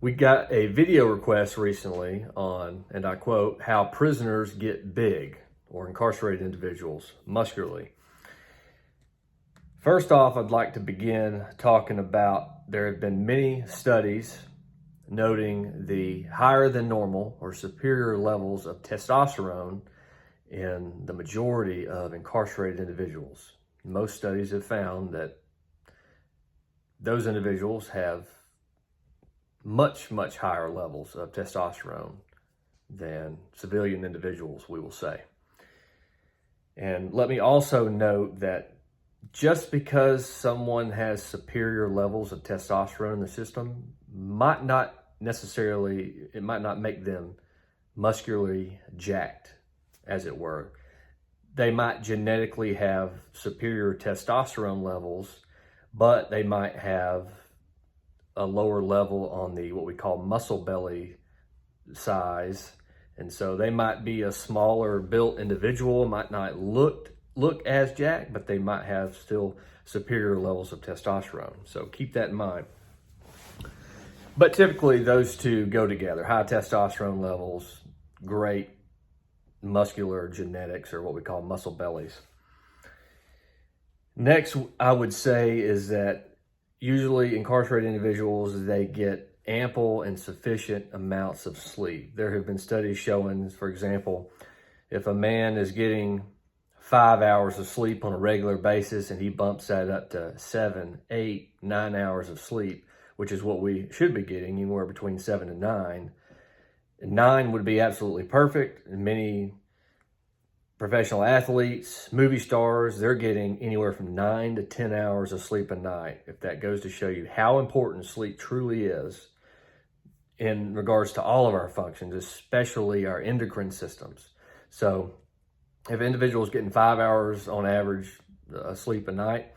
We got a video request recently on, and I quote, how prisoners get big, or incarcerated individuals, muscularly. First off, I'd like to begin talking about there have been many studies noting the higher than normal or superior levels of testosterone in the majority of incarcerated individuals. Most studies have found that those individuals have much higher levels of testosterone than civilian individuals, we will say. And let me also note that just because someone has superior levels of testosterone in the system might not make them muscularly jacked, as it were. They might genetically have superior testosterone levels, but they might have a lower level on the what we call muscle belly size, and so they might be a smaller built individual, might not look as jacked, but they might have still superior levels of testosterone. So keep that in mind. But typically those two go together. High testosterone levels, great muscular genetics, or what we call muscle bellies. Next, I would say is that usually incarcerated individuals, they get ample and sufficient amounts of sleep. There have been studies showing, for example, if a man is getting 5 hours of sleep on a regular basis and he bumps that up to 7, 8, 9 hours of sleep, which is what we should be getting, anywhere between 7 and 9. 9 would be absolutely perfect. And many professional athletes, movie stars, they're getting anywhere from 9 to 10 hours of sleep a night. If that goes to show you how important sleep truly is in regards to all of our functions, especially our endocrine systems. So if an individual is getting 5 hours on average sleep a night,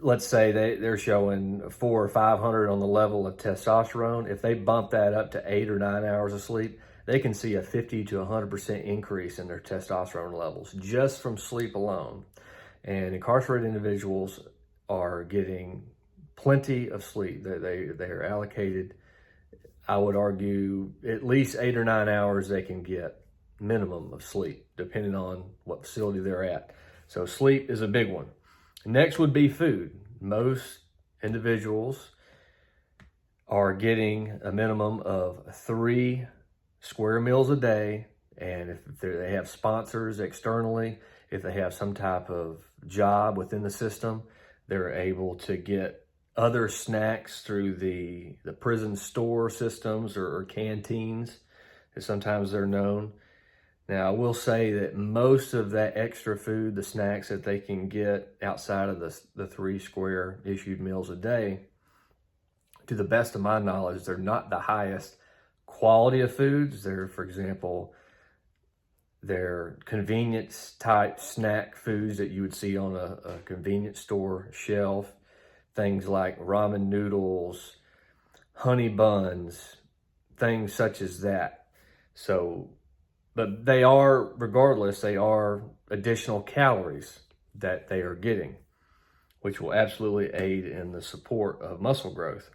let's say they're showing 400 or 500 on the level of testosterone. If they bump that up to 8 or 9 hours of sleep, they can see a 50 to 100% increase in their testosterone levels just from sleep alone. And incarcerated individuals are getting plenty of sleep. They are allocated, I would argue, at least 8 or 9 hours they can get minimum of sleep, depending on what facility they're at. So sleep is a big one. Next would be food. Most individuals are getting a minimum of 3 square meals a day, and if they have sponsors externally, if they have some type of job within the system, they're able to get other snacks through the prison store systems or canteens, as sometimes they're known. Now, I will say that most of that extra food, the snacks that they can get outside of the 3 square issued meals a day, to the best of my knowledge, they're not the highest quality of foods. They're, for example, they're convenience type snack foods that you would see on a convenience store shelf. Things like ramen noodles, honey buns, things such as that. So, but they are, regardless, they are additional calories that they are getting, which will absolutely aid in the support of muscle growth.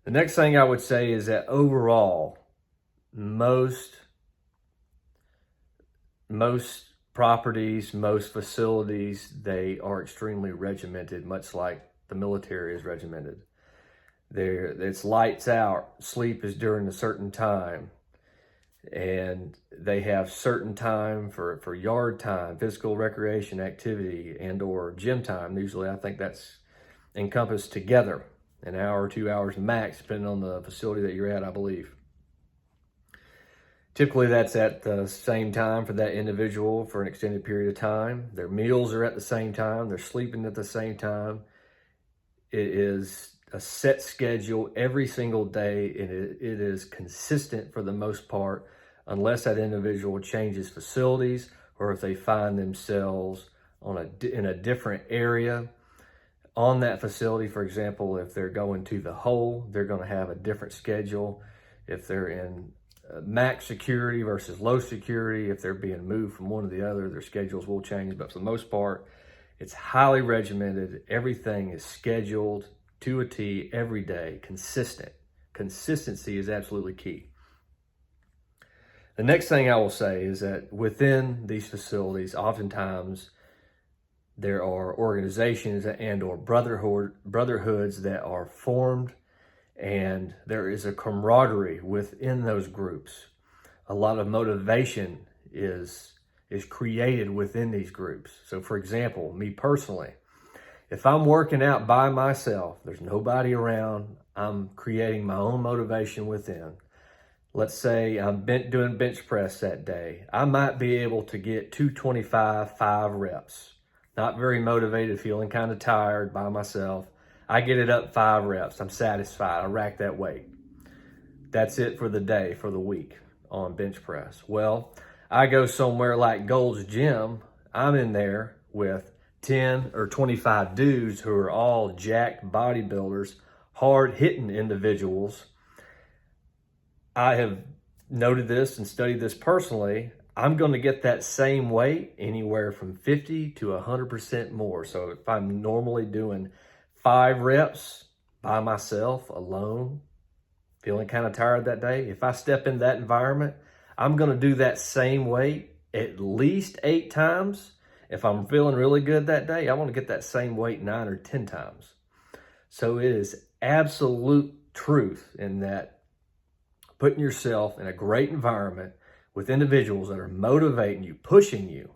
The next thing I would say is that overall, most properties, most facilities, they are extremely regimented, much like the military is regimented. It's lights out, sleep is during a certain time, and they have certain time for yard time, physical recreation activity, and or gym time. Usually I think that's encompassed together, an hour or 2 hours max, depending on the facility that you're at, I believe. Typically that's at the same time for that individual for an extended period of time. Their meals are at the same time, they're sleeping at the same time. It is a set schedule every single day, and it is consistent for the most part, unless that individual changes facilities or if they find themselves in a different area on that facility. For example, if they're going to the hole, they're going to have a different schedule. If they're in max security versus low security, if they're being moved from one to the other, their schedules will change. But for the most part, it's highly regimented. Everything is scheduled to a T every day, consistent. consistency is absolutely key. The next thing I will say is that within these facilities, oftentimes there are organizations and or brotherhoods that are formed, and there is a camaraderie within those groups. A lot of motivation is created within these groups. So for example, me personally, if I'm working out by myself, there's nobody around, I'm creating my own motivation within. Let's say I'm doing bench press that day. I might be able to get 225, 5 reps. Not very motivated, feeling kind of tired by myself. I get it up 5 reps. I'm satisfied. I rack that weight. That's it for the day, for the week on bench press. Well, I go somewhere like Gold's Gym. I'm in there with 10 or 25 dudes who are all jacked bodybuilders, hard-hitting individuals. I have noted this and studied this personally. I'm going to get that same weight anywhere from 50 to 100% more. So if I'm normally doing 5 reps by myself, alone, feeling kind of tired that day, if I step in that environment, I'm going to do that same weight at least 8 times. If I'm feeling really good that day, I want to get that same weight 9 or 10 times. So it is absolute truth in that putting yourself in a great environment with individuals that are motivating you, pushing you,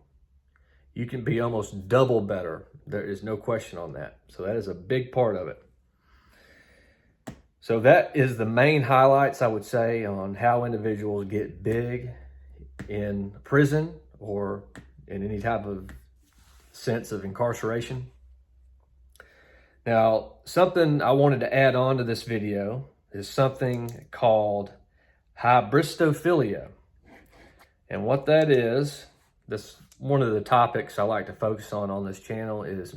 you can be almost double better. There is no question on that. So that is a big part of it. So that is the main highlights, I would say, on how individuals get big in prison or in any type of sense of incarceration. Now, something I wanted to add on to this video is something called Hybristophilia. And what that is, this one of the topics I like to focus on this channel is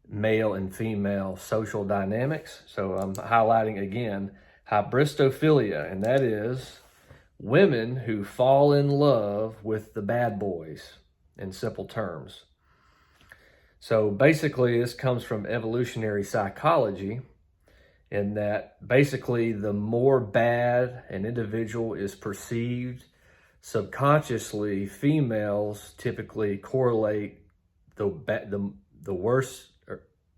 male and female social dynamics. So I'm highlighting again Hybristophilia, and that is women who fall in love with the bad boys, in simple terms. So basically this comes from evolutionary psychology, in that basically the more bad an individual is perceived, subconsciously females typically correlate the worse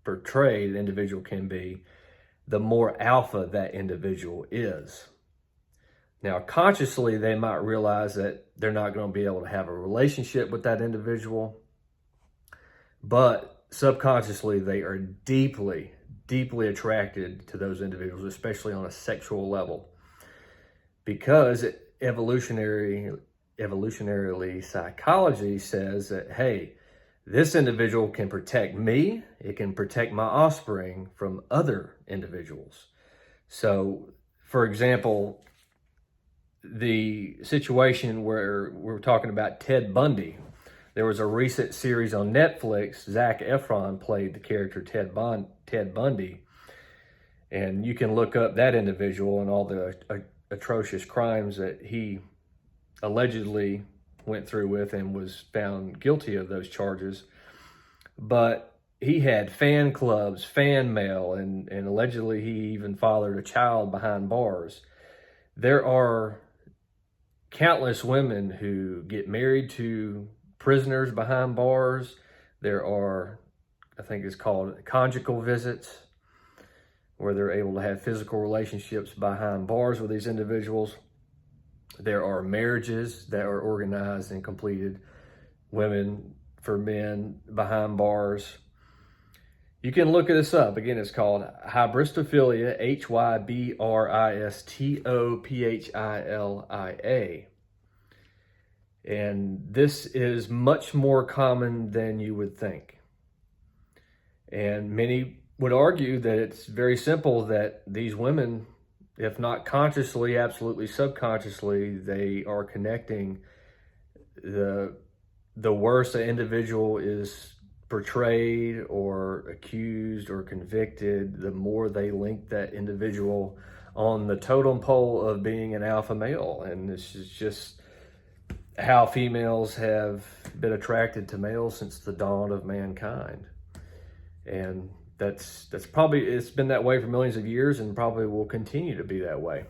portrayed an individual can be, the more alpha that individual is. Now consciously they might realize that they're not going to be able to have a relationship with that individual, but subconsciously they are deeply attracted to those individuals, especially on a sexual level, because evolutionarily psychology says that, hey, this individual can protect me, it can protect my offspring from other individuals. So for example, the situation where we're talking about Ted Bundy, there was a recent series on Netflix. Zac Efron played the character Ted Bundy. And you can look up that individual and all the atrocious crimes that he allegedly went through with and was found guilty of those charges. But he had fan clubs, fan mail, and allegedly he even fathered a child behind bars. There are countless women who get married to prisoners behind bars. There are, I think it's called conjugal visits, where they're able to have physical relationships behind bars with these individuals. There are marriages that are organized and completed, women for men behind bars. You can look this up. Again, it's called Hybristophilia, Hybristophilia. And this is much more common than you would think. And many would argue that it's very simple, that these women, if not consciously, absolutely subconsciously, they are connecting the worse an individual is portrayed or accused or convicted, the more they link that individual on the totem pole of being an alpha male. And this is just how females have been attracted to males since the dawn of mankind. And that's probably, it's been that way for millions of years and probably will continue to be that way.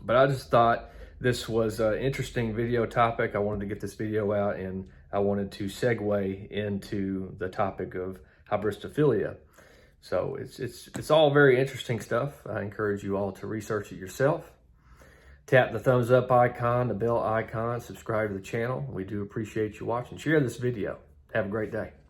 But I just thought this was an interesting video topic. I wanted to get this video out, and I wanted to segue into the topic of hybristophilia. So it's all very interesting stuff. I encourage you all to research it yourself. Tap the thumbs up icon, the bell icon, subscribe to the channel. We do appreciate you watching. Share this video. Have a great day.